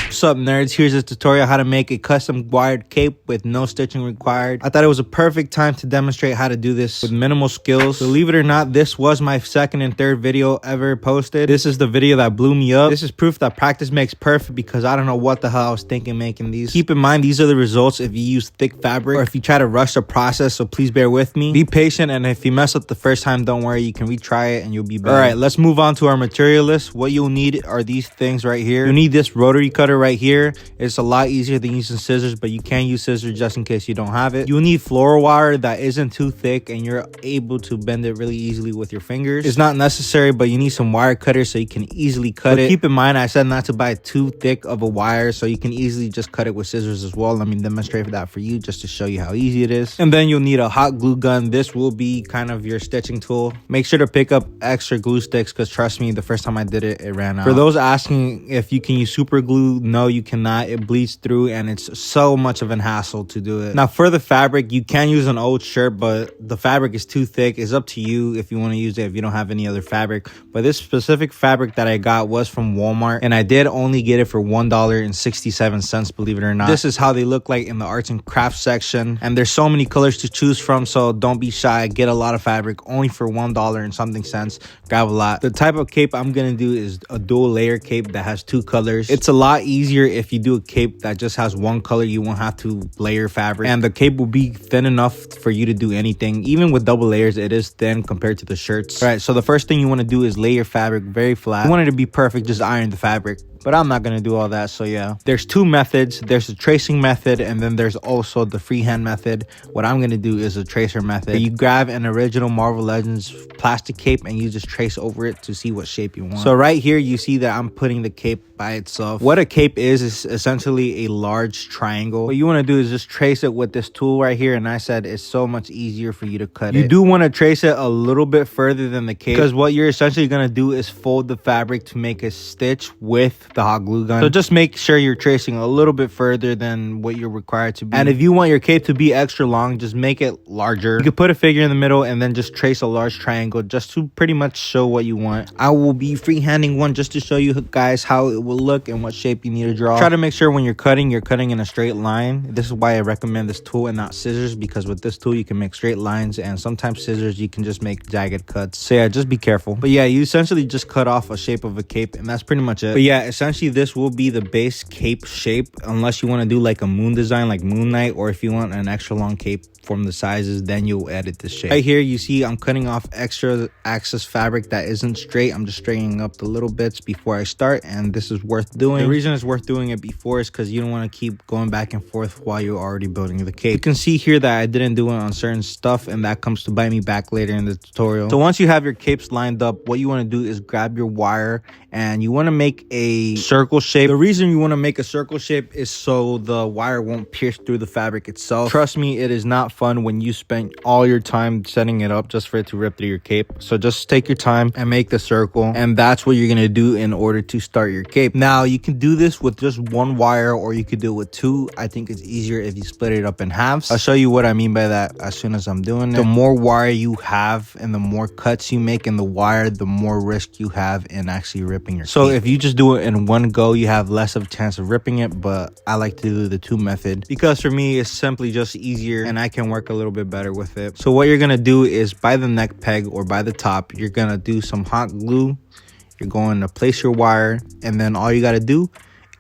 What's up, nerds? Here's a tutorial how to make a custom wired cape with no stitching required. I thought it was a perfect time to demonstrate how to do this with minimal skills. Believe it or not, this was my second and third video ever posted. This is the video that blew me up. This is proof that practice makes perfect because I don't know what the hell I was thinking making these. Keep in mind, these are the results if you use thick fabric or if you try to rush the process, so please bear with me. Be patient, and if you mess up the first time, don't worry, you can retry it and you'll be better. All right, let's move on to our material list. What you'll need are these things right here. You need this rotary cutter right here. It's a lot easier than using scissors, but you can use scissors just in case you don't have it. You'll need floor wire that isn't too thick and you're able to bend it really easily with your fingers. It's not necessary, but you need some wire cutters so you can easily cut it. Keep in mind, I said not to buy too thick of a wire, so you can easily just cut it with scissors as well. Let me demonstrate that for you just to show you how easy it is. And then you'll need a hot glue gun. This will be kind of your stitching tool. Make sure to pick up extra glue sticks because trust me, the first time I did it, it ran out. For those asking if you can use super glue, no, you cannot. It bleeds through and it's so much of an hassle to do it. Now for the fabric, you can use an old shirt, but the fabric is too thick. It's up to you if you want to use it if you don't have any other fabric. But this specific fabric that I got was from Walmart, and I did only get it for $1.67, believe it or not. This is how they look like in the arts and crafts section, and there's so many colors to choose from, so don't be shy. Get a lot of fabric only for $1 and something cents. Grab a lot. The type of cape I'm gonna do is a dual layer cape that has two colors. It's a lot easier if you do a cape that just has one color. You won't have to layer fabric, and the cape will be thin enough for you to do anything. Even with double layers, it is thin compared to the shirts. All right, so the first thing you want to do is lay your fabric very flat. You want it to be perfect, just iron the fabric, but I'm not gonna do all that. So yeah, there's two methods. There's a tracing method, and then there's also the freehand method. What I'm gonna do is a tracer method. You grab an original Marvel Legends plastic cape and you just trace over it to see what shape you want. So right here you see that I'm putting the cape by itself. What a cape is essentially a large triangle. What you want to do is just trace it with this tool right here, and I said it's so much easier for you to cut it. You do want to trace it a little bit further than the cape because what you're essentially going to do is fold the fabric to make a stitch with the hot glue gun. So just make sure you're tracing a little bit further than what you're required to be. And if you want your cape to be extra long, just make it larger. You could put a figure in the middle and then just trace a large triangle just to pretty much show what you want. I will be freehanding one just to show you guys how it will look and what shape you need to draw. Try to make sure when you're cutting in a straight line. This is why I recommend this tool and not scissors, because with this tool you can make straight lines, and sometimes scissors you can just make jagged cuts. So yeah, just be careful. But yeah, you essentially just cut off a shape of a cape, and that's pretty much it. But yeah, essentially this will be the base cape shape, unless you want to do like a moon design like Moon Knight, or if you want an extra long cape from the sizes, then you'll edit the shape. Right here you see I'm cutting off extra excess fabric that isn't straight. I'm just straightening up the little bits before I start, and this is worth doing. The reason it's worth doing it before is because you don't want to keep going back and forth while you're already building the cape. You can see here that I didn't do it on certain stuff, and that comes to bite me back later in the tutorial. So once you have your capes lined up, what you want to do is grab your wire and you want to make a circle shape. The reason you want to make a circle shape is so the wire won't pierce through the fabric itself. Trust me, it is not fun when you spend all your time setting it up just for it to rip through your cape. So just take your time and make the circle, and that's what you're gonna do in order to start your cape. Now you can do this with just one wire, or you could do it with two. I think it's easier if you split it up in halves. I'll show you what I mean by that as soon as I'm doing it. The more wire you have and the more cuts you make in the wire, the more risk you have in actually ripping your cape. So if you just do it in one go, you have less of a chance of ripping it, but I like to do the two method because for me it's simply just easier and I can work a little bit better with it. So what you're gonna do is by the neck peg or by the top, you're gonna do some hot glue. You're going to place your wire, and then all you got to do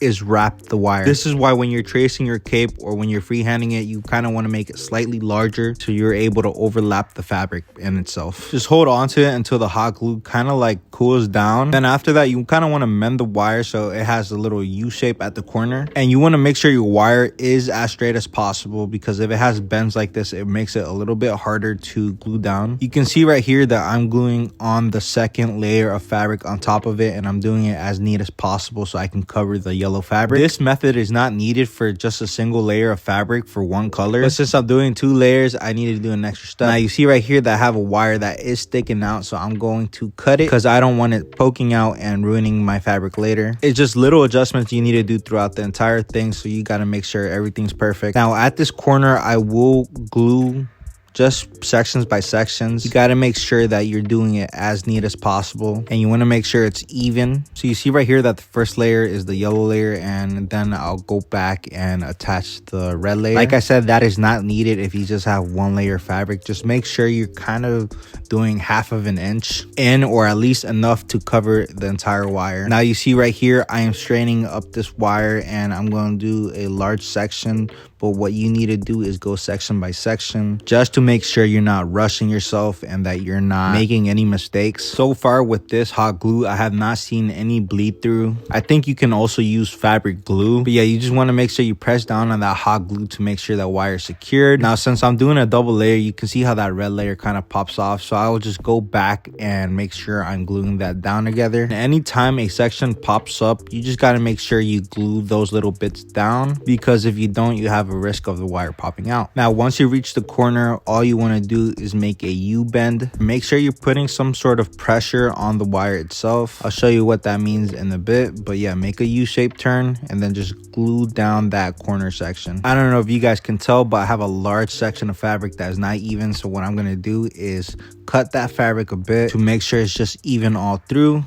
is wrap the wire. This is why when you're tracing your cape or when you're freehanding it, you kind of want to make it slightly larger so you're able to overlap the fabric in itself. Just hold on to it until the hot glue kind of like cools down. Then after that, you kind of want to mend the wire so it has a little U shape at the corner, and you want to make sure your wire is as straight as possible, because if it has bends like this, it makes it a little bit harder to glue down. You can see right here that I'm gluing on the second layer of fabric on top of it, and I'm doing it as neat as possible so I can cover the yellow fabric. This method is not needed for just a single layer of fabric for one color, but since I'm doing two layers, I needed to do an extra step. Now you see right here that I have a wire that is sticking out, so I'm going to cut it because I don't want it poking out and ruining my fabric later. It's just little adjustments you need to do throughout the entire thing, so you got to make sure everything's perfect. Now at this corner, I will glue just sections by sections. You got to make sure that you're doing it as neat as possible, and you want to make sure it's even. So you see right here that the first layer is the yellow layer, and then I'll go back and attach the red layer. Like I said, that is not needed if you just have one layer of fabric. Just make sure you're kind of doing half of an inch in, or at least enough to cover the entire wire. Now you see right here, I am straightening up this wire, and I'm going to do a large section. But what you need to do is go section by section, just to make sure you're not rushing yourself and that you're not making any mistakes. So far with this hot glue, I have not seen any bleed through. I think you can also use fabric glue. But yeah, you just want to make sure you press down on that hot glue to make sure that wire is secured. Now, since I'm doing a double layer, you can see how that red layer kind of pops off. So I will just go back and make sure I'm gluing that down together. And anytime a section pops up, you just got to make sure you glue those little bits down, because if you don't, you have a risk of the wire popping out. Now, once you reach the corner, all you want to do is make a U-bend. Make sure you're putting some sort of pressure on the wire itself. I'll show you what that means in a bit, but yeah, make a U-shaped turn and then just glue down that corner section. I don't know if you guys can tell, but I have a large section of fabric that is not even. So what I'm going to do is cut that fabric a bit to make sure it's just even all through.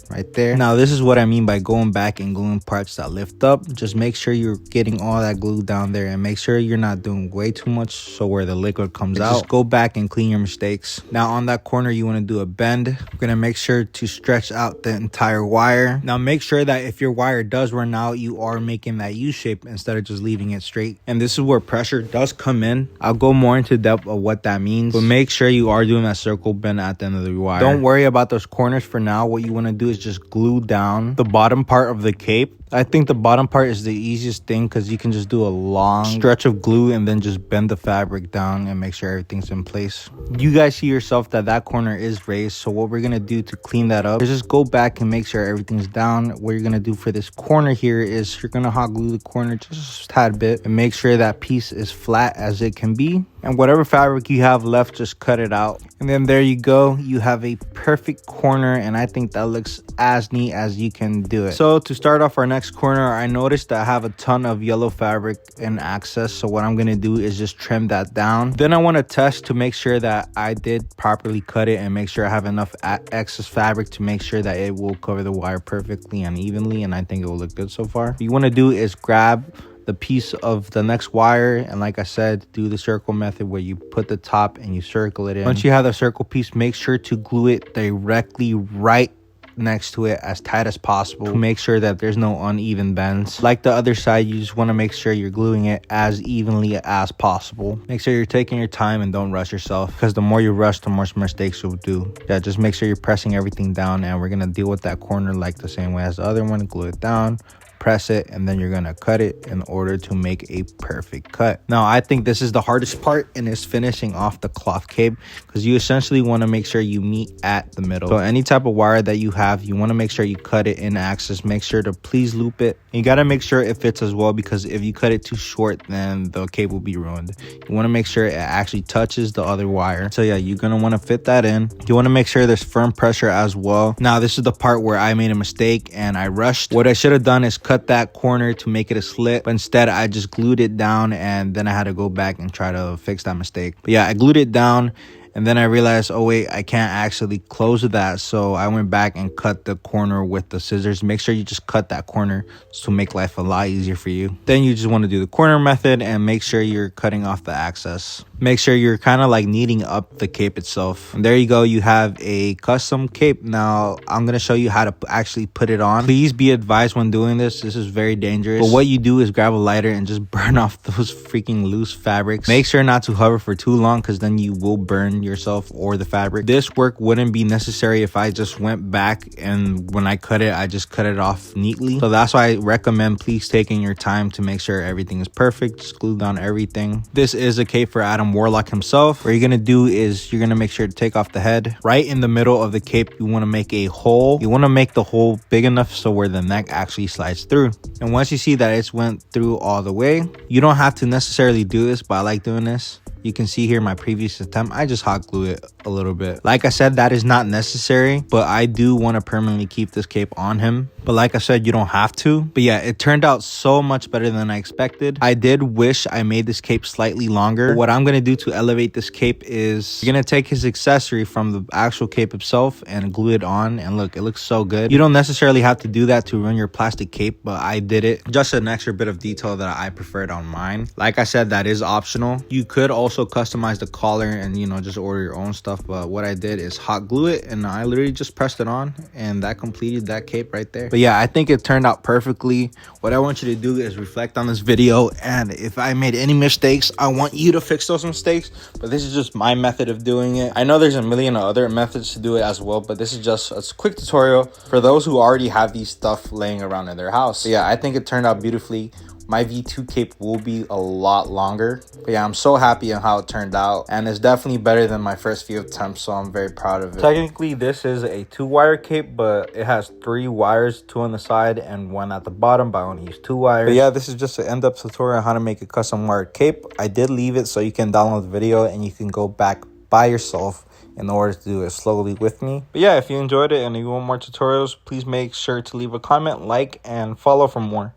Right there. Now this is what I mean by going back and gluing parts that lift up. Just make sure you're getting all that glue down there, and make sure you're not doing way too much so where the liquid comes out. Just go back and clean your mistakes. Now on that corner, you want to do a bend. We're going to make sure to stretch out the entire wire. Now make sure that if your wire does run out, you are making that U shape instead of just leaving it straight. And this is where pressure does come in. I'll go more into depth of what that means, but make sure you are doing that circle bend at the end of the wire. Don't worry about those corners for now. What you want to do is just glue down the bottom part of the cape. I think the bottom part is the easiest thing because you can just do a long stretch of glue and then just bend the fabric down and make sure everything's in place. You guys see yourself that that corner is raised, so what we're gonna do to clean that up is just go back and make sure everything's down. What you're gonna do for this corner here is you're gonna hot glue the corner just a tad bit and make sure that piece is flat as it can be. And whatever fabric you have left, just cut it out. And then there you go. You have a perfect corner, and I think that looks as neat as you can do it. So to start off our next corner, I noticed that I have a ton of yellow fabric in access. So what I'm going to do is just trim that down. Then I want to test to make sure that I did properly cut it and make sure I have enough excess fabric to make sure that it will cover the wire perfectly and evenly. And I think it will look good so far. What you want to do is grab the piece of the next wire, and like I said, do the circle method where you put the top and you circle it in. Once you have the circle piece, make sure to glue it directly right next to it as tight as possible to make sure that there's no uneven bends. Like the other side, you just want to make sure you're gluing it as evenly as possible. Make sure you're taking your time and don't rush yourself, because the more you rush, the more mistakes you'll do. Yeah, just make sure you're pressing everything down, and we're gonna deal with that corner like the same way as the other one. Glue it down, press it, and then you're gonna cut it in order to make a perfect cut. Now I think this is the hardest part, and is finishing off the cloth cape, because you essentially want to make sure you meet at the middle. So any type of wire that you have, you want to make sure you cut it in axis. Make sure to please loop it. You got to make sure it fits as well, because if you cut it too short, then the cape will be ruined. You want to make sure it actually touches the other wire. So yeah, you're gonna want to fit that in. You want to make sure there's firm pressure as well. Now this is the part where I made a mistake and I rushed. What I should have done is cut that corner to make it a slit, but instead I just glued it down, and then I had to go back and try to fix that mistake. But yeah, I glued it down, and then I realized, oh wait, I can't actually close that. So I went back and cut the corner with the scissors. Make sure you just cut that corner to make life a lot easier for you. Then you just want to do the corner method and make sure you're cutting off the excess. Make sure you're kind of like kneading up the cape itself. And there you go, you have a custom cape. Now I'm going to show you how to actually put it on. Please be advised when doing this. This is very dangerous. But what you do is grab a lighter and just burn off those freaking loose fabrics. Make sure not to hover for too long, because then you will burn yourself or the fabric. This work wouldn't be necessary if I just went back and when I cut it, I just cut it off neatly. So that's why I recommend please taking your time to make sure everything is perfect. Just glue down everything. This is a cape for Adam Warlock himself. What you're gonna do is you're gonna make sure to take off the head. Right in the middle of the cape, you want to make a hole. You want to make the hole big enough so where the neck actually slides through. And once you see that it's went through all the way, you don't have to necessarily do this, but I like doing this. You can see here my previous attempt, I just hot glue it a little bit. Like I said, that is not necessary, but I do want to permanently keep this cape on him. but like I said, you don't have to. But yeah, it turned out so much better than I expected. I did wish I made this cape slightly longer. But what I'm gonna do to elevate this cape is you're gonna take his accessory from the actual cape itself and glue it on, and look, it looks so good. You don't necessarily have to do that to ruin your plastic cape, but I did it. Just an extra bit of detail that I preferred on mine. Like I said, that is optional. You could also customize the collar and, you know, just order your own stuff, but what I did is hot glue it, and I literally just pressed it on, and that completed that cape right there. But yeah, I think it turned out perfectly. What I want you to do is reflect on this video, and if I made any mistakes, I want you to fix those mistakes. But this is just my method of doing it. I know there's a million other methods to do it as well, but this is just a quick tutorial for those who already have these stuff laying around in their house. So yeah, I think it turned out beautifully. My V2 cape will be a lot longer, but yeah, I'm so happy on how it turned out, and it's definitely better than my first few attempts, so I'm very proud of it. Technically, this is a 2-wire cape, but it has 3 wires, 2 on the side and 1 at the bottom, but I only use 2 wires. But yeah, this is just an end-up tutorial on how to make a custom wired cape. I did leave it so you can download the video and you can go back by yourself in order to do it slowly with me. But yeah, if you enjoyed it and you want more tutorials, please make sure to leave a comment, like, and follow for more.